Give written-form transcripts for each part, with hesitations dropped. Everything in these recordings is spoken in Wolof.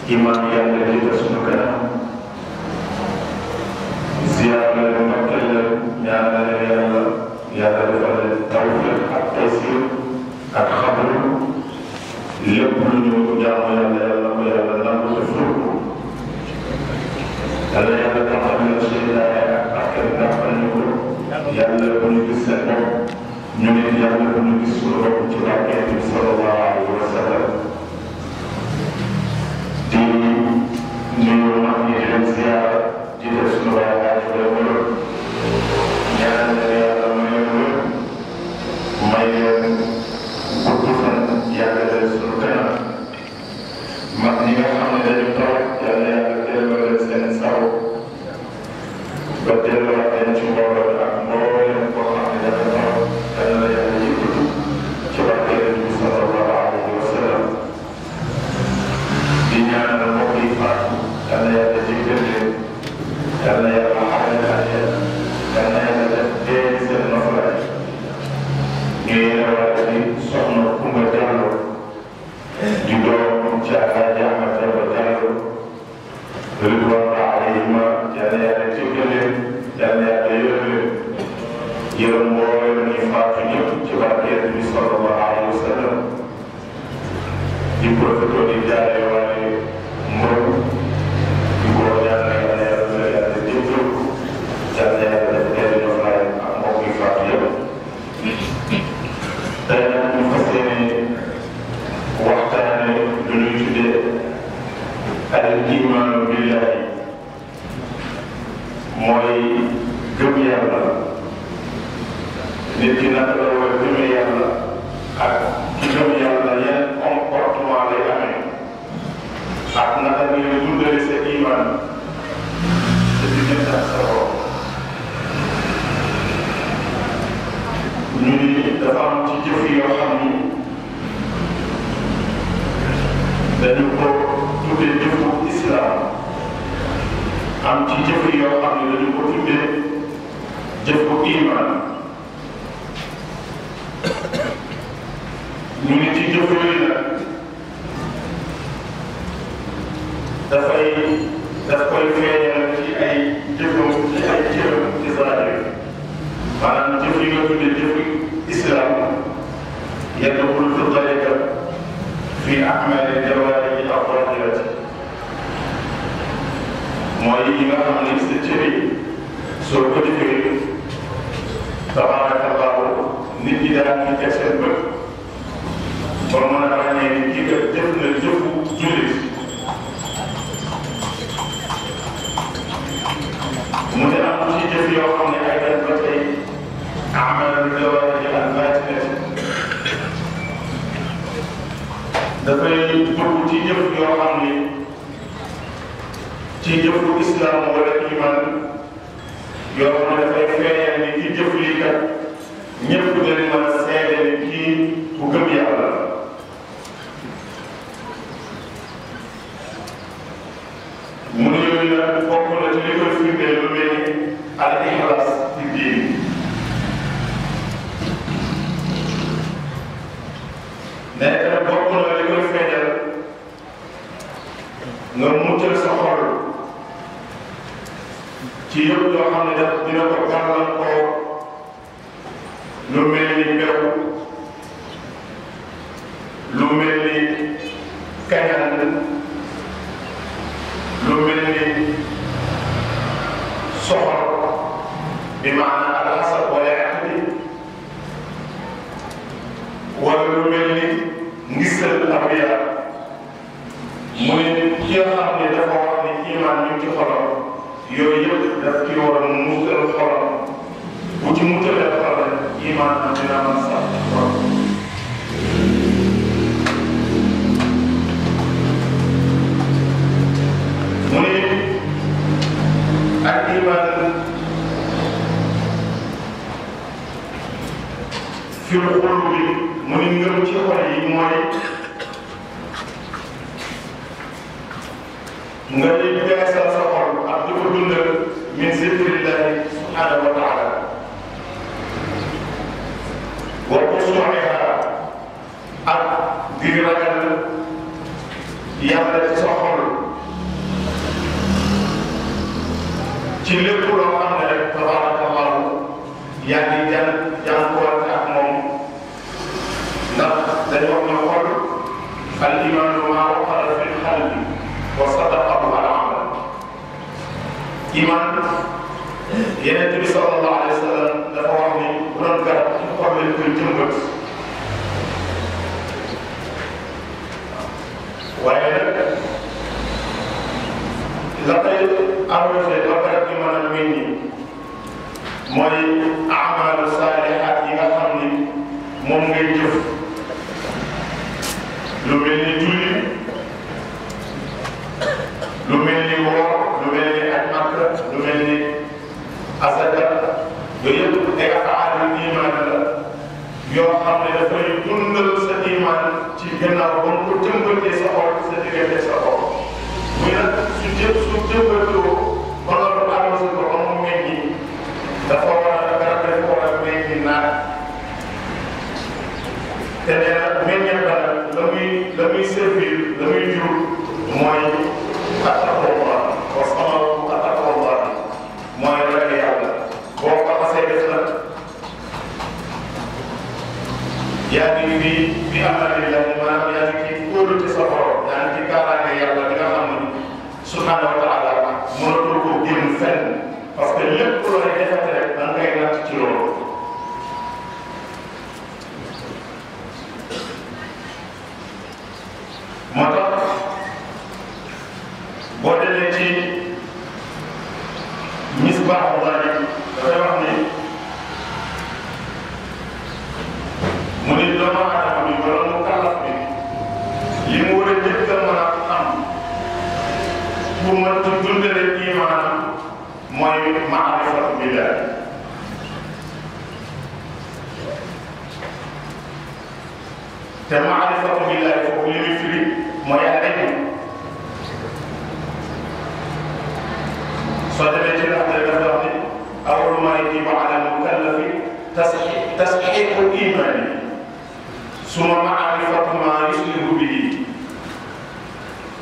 imaam yàlla jiital sunu kanam ziyaar leen ndokkeel leen ñaanal leen yàlla defal leen tawfiq ak taysir ak xabru lépp lu ñu jaamu yàlla ko yàlla nangu te ful ko yàlla taxal na seytaane ak askan dàqal ñu ko yàlla bu ñu gis seen bopp ñu nit yàlla bu ñu gis suñu bopp ci barke bi sallallahu alayhi wa sallam di nuyu mag ñi di leen ziyaar di def suñu waay ñaan yàlla may leen gudd fan yàlla leen suñu kanam mag ñi nga xam ne dañu taw yàlla delloo leen seen saw ba delloo leen ci mbooloo ak mboolem koo xam ne dafa taw yàlla yëkkatu ci barke bi sallallahu alayhi wa sallam di ñaanal mbokk yi faatu yàlla jéggal leen yàlla xaare yàlla def dee seen noflaay ñuy rawaate di soxna Kumba Diallo di doom ci Alaaji Ahmad Demba Diallo ridwaan alayhima yàlla jéggal leen yàlla yërëm leen yërëm mboolem ñi faatu ñëpp ci barke bi sallallahu alayhi wa sallam di profité di jaare waaye mbër di ko ñaan yàlla jéggal yàlla def teel a ñëwaat ak mbokk yi faatu yëpp tey nag ñu fas yéene waxtaane lu ñuy tuddee al imaanu billahi mooy gëm yàlla nit ki naka la war a gëmee yàlla ak ki gëm yàlla yan comportement lay amee ak naka ngay dundale sa iman te diggante ak sa borom ñu ni dafa am ci jëf yoo xam ni dañu ko tuddee jëfu islam am ci jëf yoo xam ne dañu ko tuddee jëfu iman ñu ni ci jëf yooyu nag daf koy feeñal ci ay jëfam ci ay jëfam ci zaahir maanaam jëf yi nga tuddee jëfu islam yadxulu fi dalika fi a'maali jawaarihi az-zaahirati mooy yi nga xam ne sa cër yi soo ko defee tabaarakallaahu nit ñi daal di teg seen bët ba mën a ràññee ni kii kat jëf na jëfu jullit mu ne am ci jëf yoo xam ne ay dañ ba tey a'maalu jawaarihi al-baatinati dafay dugg ci jëf yoo xam ne ci jëfu islam wala iman yoo xam ne dafay feeñal ni ki jëf lii kat ñëpp dañ mën a seede ni kii ku gëm yàlla mu ne yooyu nag bokk na ci li koy firndeel lu mel ni al ixlaas ci diin nekk na bokk na li koy feeñal nga muccal sa xol ci yëpp loo xam ne daf dina ko gàllankoor lu mel ni bew lu mel ni kañaan lu mel ni soxor bi maanaam alxasad wala yàqti wala lu mel ni ngisal ab yar mu ne ki nga xam ne dafa wax ni iman ñu ci xolam yooyu yëpp daf ci war a muccal xolam bu ci muccalee xolam iman am dina mën sax ci xolam mu ne ak iman fil qulubi mu ne ngëm ci xol yi mooy nga di beesal sa xol ak di ko dundal min zikrillahi subhanahu wa taala wa xushuu'iha ak di ragal yàlla ci sa xol iman Yonent bi sallallahu alayhi wa sallam dafa wax ni bu doon garab ci xob lañ koy jëmbat waaye nag la koy arrosé ba garab gi mën a meññi mooy amalu saalihaat yi nga xam ni moom ngay jëf lu mel ni julli lu mel ni woor lu mel ni aj Makka lu mel ni asaka yooyu yëpp ay afaalul iman la yoo xam ne dafay dundal sa iman ci gannaaw ba mu ko jëmbatee sa xol sa diggante sa xol muy nag su jëmbatoo ba nga arrosé ko ba mu meññi dafa war a garab dafa war a meññi naat te nee na meññeef ba nag la muy servir la muy jur mooy attaqwallah wa samaru attaqwallah mooy ragal yàlla boo ko xasee def nag yaa ngi bi amalillah maanaam yaa ngi ci kóolu ci sa borom yaa ngi ci kaaraange yàlla di nga xam ne subhanahu wa taala mënatoo ko génn fenn parce que lépp looy defate rek da nga koy natt ci loolu moo tax boo demee ci misbaaxu rajo dafay wax ni mu ni doomu aadama bi wala mu kàllaf bi li mu war a njëkk a mën a am pour mën a dundale imaanam mooy maarifatu billah te maarifatu billah foofu li muy firi mooy al ilm soo demee ci ndax dafa wax ni awwalu maa yajibu ala mukallafi tasxiixu imaani summa maarifatu maa yuslihu bihi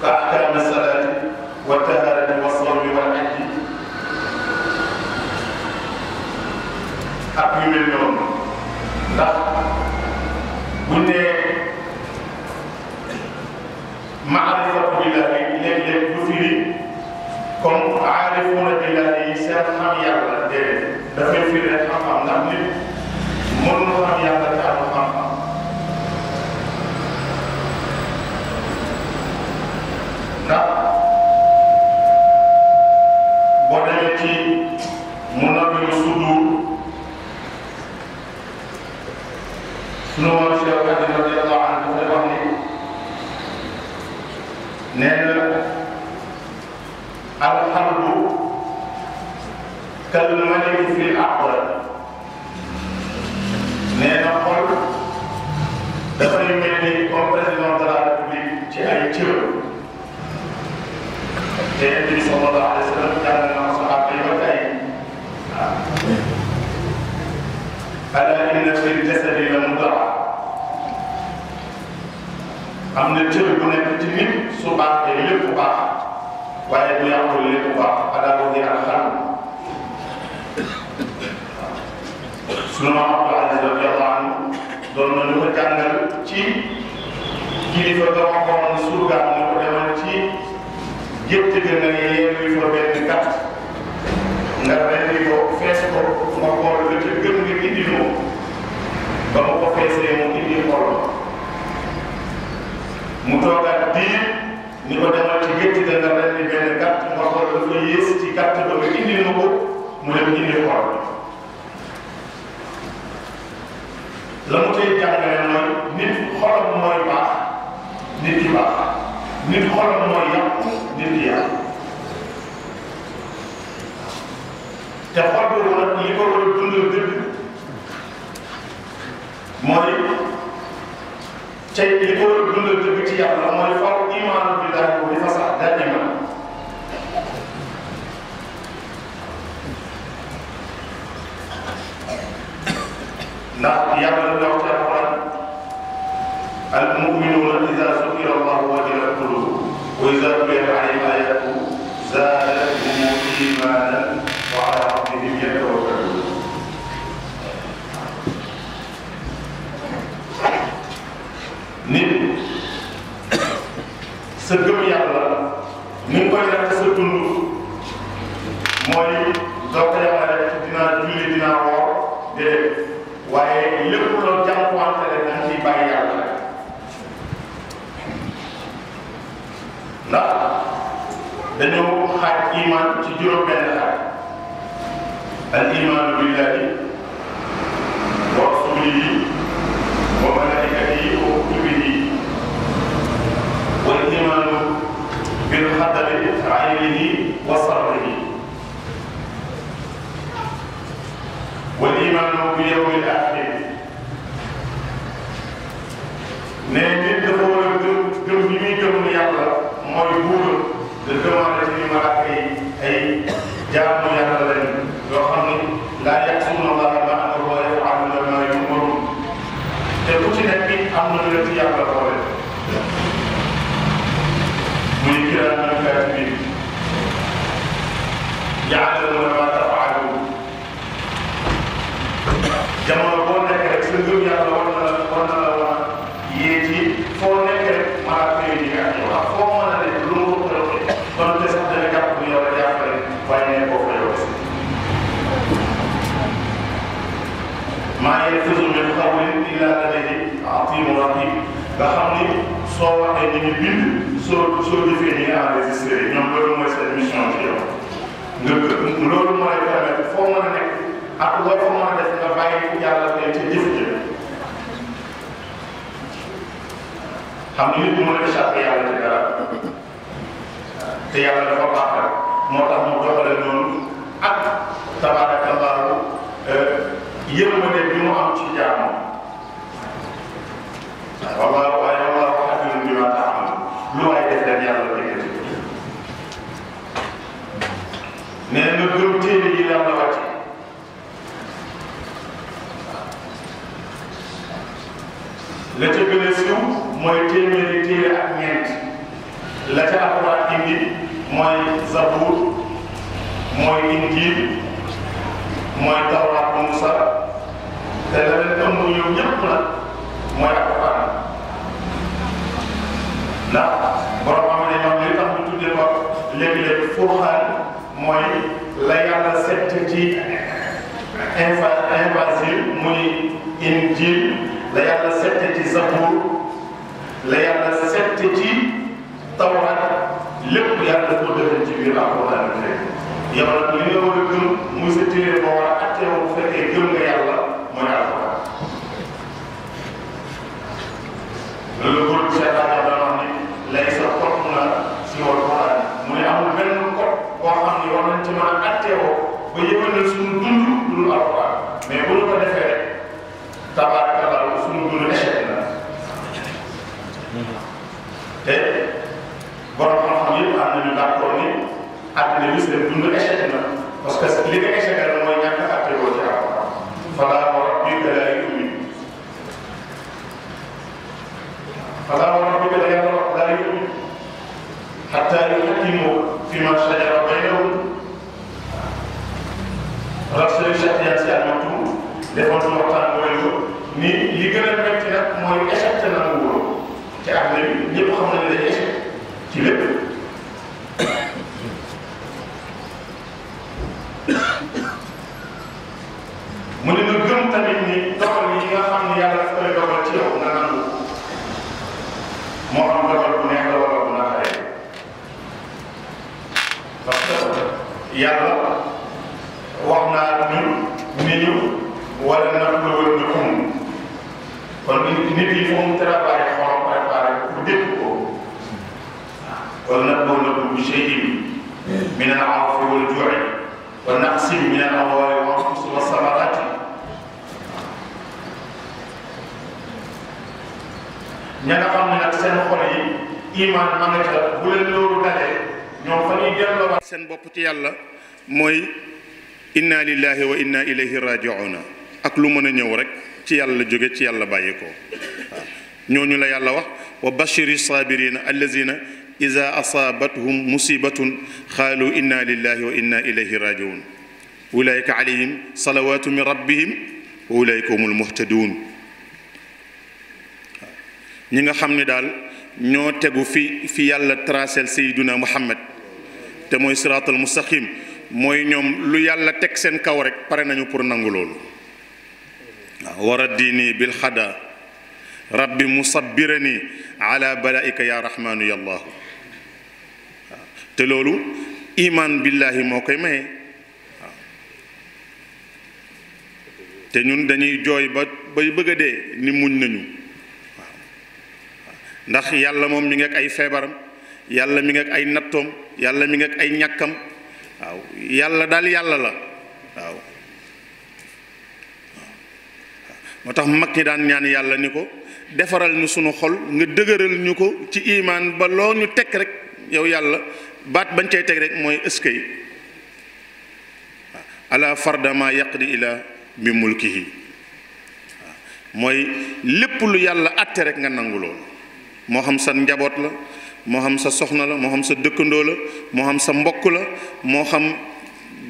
ka ahkaami salaati wa tahaarati wa sawmi wal hajji ak yu mel noonu ndax bu ne maarifatu billahi léeg-léeg du firi comme aarifuuna billahi seen xam yàlla déedéet dafay firi rek xam-xam ndax nit mënul xam yàlla te amul xam-xam ndax boo demee ci Munawwirus Sudur sunu maam Cheikh Xaadim radiyallahu anhu dafay wax ni nee na alxalbu kal maliki fil aqra nee na xol dafay mel ni comme président de la république ci ay cër te Yonent bi sallallahu alayhi wa sallam jàng na saxaaba yi ba tey alaa inna fil jasadi la mudgaa am na cër bu nekk ci nit su baaxee lépp baax waaye bu yàqul lépp baax alaa wa hiya al-qalb sunu maam Abdul Aziz radiyallahu anhu doon na ñu ko jàngal ci kilifa ga waxoon surgaam ne ko demal ci gétt ga nga yeewi fa benn gàtt nga rendi ko fees ko nga xool la ca gën nga indi moom ba ma ko feesee mu indi xol mu toogaat diir ni ko demal ci gétt ga nga rendi benn gàtt nga xool dafa yées ci gàtt ba nga indi ma ko mu dem indi xol la mu tey jàngale mooy nit xolam mooy baax nit ki baax nit xolam mooy yàqu nit ki yàqu te xol boobu nag li ko war a dundal dëgg mooy li ko war a dundal dëgg ci yàlla mooy xol imaanu billahi ko di fa sax daima ndax yàlla lu wax ci alquran al mu'minuuna idaa zukira allahu wajilat quluubuhum wa idaa tuliyat alayhim aayaatuhu zaadathum iimaanan wa alaa rabbihim yatawakkaluun nit sa gëm yàlla ni nga koy def sa dund mooy doo ko yemale rek dinaa julli dinaa woor déedéet waaye lépp loo jànkuwante rek da nga ciy bàyyi yàlla rek ndax dañoo xaaj iman ci juróom-benn xaaj al imaanu billahi wa rasulihi wa malaikatihi wa kutubihi wal imaanu bil qadari xayrihi wa sarrihi wal imaanu bi yawmil aaxir ne nit dafa war a gëm bi muy gëm ni yàlla mooy buur nga gëmaale ci ni malaaka yi ay jaamu yàlla lañ yoo xam ni laa ya'suuna Allaaha maa amarahu wa yaf'aluuna maa yu'maruun te ku ci nekk am na lu ci yàlla boole muy kiraaman kaatibiin ya'lamuuna maa taf'aluun jamono boo nekk rek sa ngëm yàlla war na la war a yee ci foo nekk rek malaaka yi di nga yow ak foo mën a nekk lu mu ko doxee donte sax dana jàpp bu yow la jàppale waaye nee boo fa yow maa yalfizu min qawlin illaa ladayhi raqiibun atiid nga xam ni soo waxee ñu ngi bind soo jëfee ñu ngi enregistré ñoom loolu mooy seen mission ci yow loolu moo lay permettre foo mën a nekk ak loo fa mën a def nga bàyyi yàlla tey ca jëf-jëf xam ni nit mën a échappé yàlla ci dara te yàlla dafa baax rek moo tax mu doxale noonu ak tabaarakallaahu yërmande bi mu am ci jaamam wallaahu xabiirun bimaa ta'maluun lu waay def rek yàlla dégg nee na gëm téere yi yàlla wàcce la ca gën a siiw mooy téeméeri téere ak ñeent la ca Alxuraan indi mooy Zabuur mooy Injiil mooy Tawraat bu Musa te la leen ëmb ñoom ñëpp nag mooy Alxuraan ndax borom am ne ñoom li tax ñu tuddee ko léegi-léegi Furqaan mooy la yàlla sett ci Injiil muy Injiil la yàlla sette ci Zabuur la yàlla sette ci Tawraat lépp yàlla ko dëggal ci biir Alxuraan bi rek yow nag li nga war a gëm muy sa téere boo war a atteewoo bu fekkee gëm nga yàlla mooy Alxuraan loolu la góor gi Cheikh Adja doon wax ni laysa xotna siwal Alxuraan mu ne amul benn code boo xam ni war nañ ci mën a atteewoo ba yëngal suñu dund lu Alxuraan mais bu ñu ko defee rek tabaarakallah suñu dund échec na te borom xam-xam yëpp am nañu d'accord ni àddina bi seen dund échec na parce que li nga échecgal mooy ñàkk a àtteewoo ci Alxuraan falaa wa rabbika laa yu'minuun falaa wa rabbika laa yu'minuun hattaa yuhakkimuuka fiimaa shajara baynahum Cheikh Tidiane Sy Al Maktoum defoon na waxtaan mooy ni li gën a métti nag mooy échec te nangu wóoroo te àddina bi ñëpp xam nañ ne dañuy échec ci lépp mu ne nga gëm tamit ni dogal yi nga xam ne yàlla daf koy dogal ci yow nga nangu moo xam dogal bu neex la wala bu naqaree parce que yàlla wax naa ñun ni ñu wala nabluwannakum kon nit yi foo mu préparé xolam préparé pour dégg ko wala nabluwannakum bi shay'in min al-'afwi wal-ju'i wa naqsin min al-amwali wal-anfusi was-samarati ña nga xam ne nag seen xol yi iman ma nga ca bu leen loolu dalee ñoom fa ñuy delloowaat seen bopp ci yàlla mooy inna lillahi wa inna ilayhi raji'una ak lu mën a ñëw rek ci yàlla jóge ci yàlla bàyyi ko waaw ñooñu la yàlla wax wa bashiri sabirina allazina ida asaabathum musibatun qaalu inna lillahi wa inna ilayhi raji'un ulaika alayhim salawatu min rabbihim wa ulaika humul muhtadun ñi nga xam ne daal ñoo tegu fi yàlla tracel sayyiduna Muhammad te mooy siraatal mustaqim mooy ñoom lu yàlla teg seen kaw rek pare nañu pour nangu loolu waaw waraddiini bil xada rabbi musabbirani ala balaika ya rahmanu ya allahu waaw te loolu iman billahi moo koy maye waaw te ñun dañuy jooy ba bay bëgg a dee ni muñ nañu waaw ndax yàlla moom mi ngi ak ay feebaram yàlla mi ngi ak ay nattoom yàlla mi ngi ak ay ñàkkam waaw yàlla daal yàlla la waaw moo tax mag ñi daan ñaan yàlla ni ko defaral ñu sunu xol nga dëgëral ñu ko ci imaan ba loo ñu teg rek yow yàlla baat bañ cay teg rek mooy ëskay ala fardama yaqdi ila bi mulkihi mooy lépp lu yàlla atte rek nga nangu loolu moo xam sa njaboot la moo xam sa soxna la moo xam sa dëkkandoo la moo xam sa mbokk la moo xam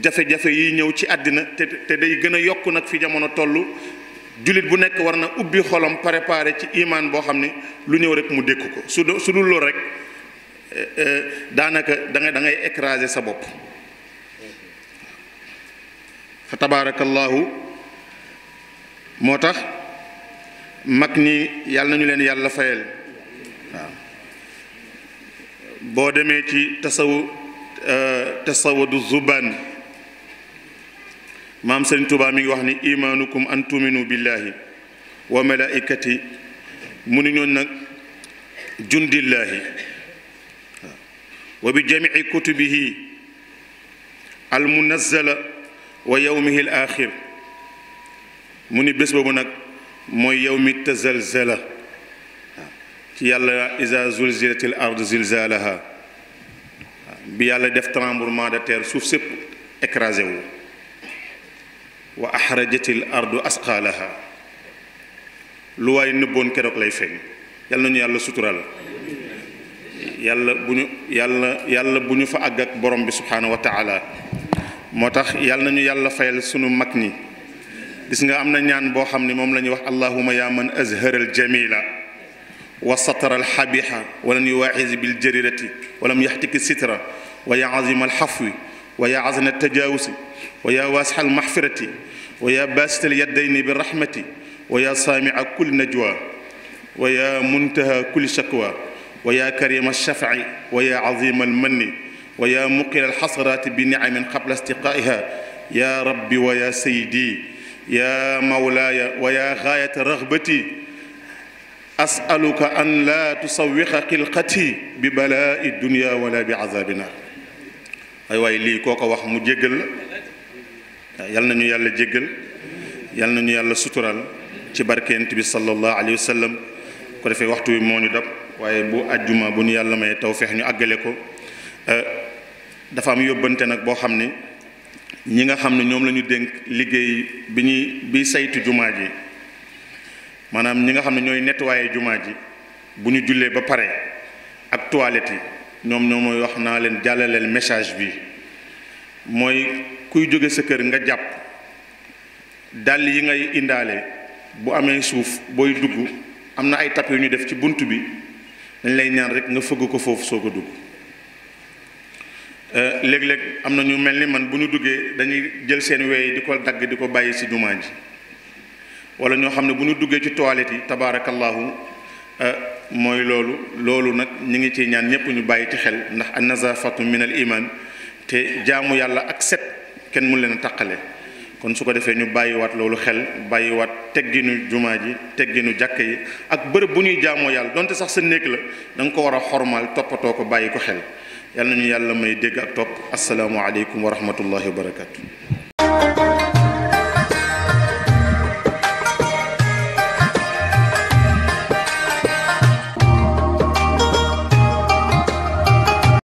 jafe-jafe yi ñëw ci àddina te day gën a yokk nag fi jamono toll jullit bu nekk war na ubbi xolam préparé ci imaan boo xam ne lu ñëw rek mu dékku ko su dul loolu rek daanaka da ngay écraser sa bopp fa tabarakallahu moo tax mag ñi yàlla nañu leen yàlla fayal waaw boo demee ci tasawudu zuban maam Sëriñ Tuubaa mi ngi wax ni imaanukum an tuminu billahi wa malaikati mu ni ñoon nag jundillahi wa bi jamii kutubihi al munazzala wa yawmihi al axir mu ni bés boobu nag mooy yawmi tazalzala ci yàlla iza zulzilatil ard zilzalaha bi yàlla def tremblement de terre suuf sépp écrasé wu wa axrajatil ardu asqalaha lu waay nëbboon keroog lay feeñ yàlla nañu yàlla sutural yàlla bu ñu fa àgg ak borom bi subhanahu wa taala moo tax yàlla nañu yàlla fayal sunu mag ñi gis nga am na ñaan boo xam ne moom la ñuy wax allahuma ya man azharal jamila wa satara alxabiha walam yuwaaxiz bil jarirati walam yaxtiki sitra wa ya azima alxafwi wa ya azna altajawusi wa ya waasixa almaxfirati wa ya baasita alyadayni birahmati wa ya saamica kulli najwa wa ya muntaha kulli shakwa wa ya karima alshafci wa ya azima almanni wa ya muqila alxasrati bi nicamin qabla istiqaa'iha ya rabbi wa ya sayidi ya mawlaaya wa ya gaayata ragbati asaluka an laa tusawiqa xilqati bi balaa'i dunya wala bi azaabi naar ay waaye lii koo ko wax mu jéggal la yal nañu yàlla jéggal yal nañu yàlla sutural ci barkeent bi sallallahu alayhi wa sallam ko defee waxtu wi moo ñu dab waaye bu àjjuma bu ñu yàlla may tawfeex ñu àggale ko dafa am yóbbante nag boo xam ne ñi nga xam ne ñoom la ñu dénk liggéey bi saytu jumaa ji maanaam ñi nga xam ne ñooy nettoyer jumaa ji bu ñu jullee ba pare ak toilette yi ñoom ñoo mooy wax naa leen jàllaleel message bi mooy kuy jóge sa kër nga jàpp dàll yi ngay indaale bu amee suuf booy dugg am na ay tap yu ñu def ci bunt bi dañ lay ñaan rek nga fëgg ko foofu soo ko dugg léeg-léeg am na ñu mel ni man bu ñu duggee dañuy jël seen weey di ko dagg di ko bàyyi ci jumaa ji wala ñoo xam ne bu ñu duggee ci toilette yi tabaarakallahu mooy loolu nag ñi ngi ciy ñaan ñëpp ñu bàyyi ci xel ndax an nazafatu min al iman te jaamu yàlla ak set kenn mun leen a taqale kon su ko defee ñu bàyyiwaat loolu xel bàyyiwaat tegginu jumaa ji tegginu jàkk yi ak bërëb bu ñuy jaamoo yàlla donte sax sa néeg la da nga ko war a xormaal toppatoo ko bàyyi ko xel yàlla nañu yàlla may dégg ak topp asalaamu aleykum wa rahmatullahi wa barakatu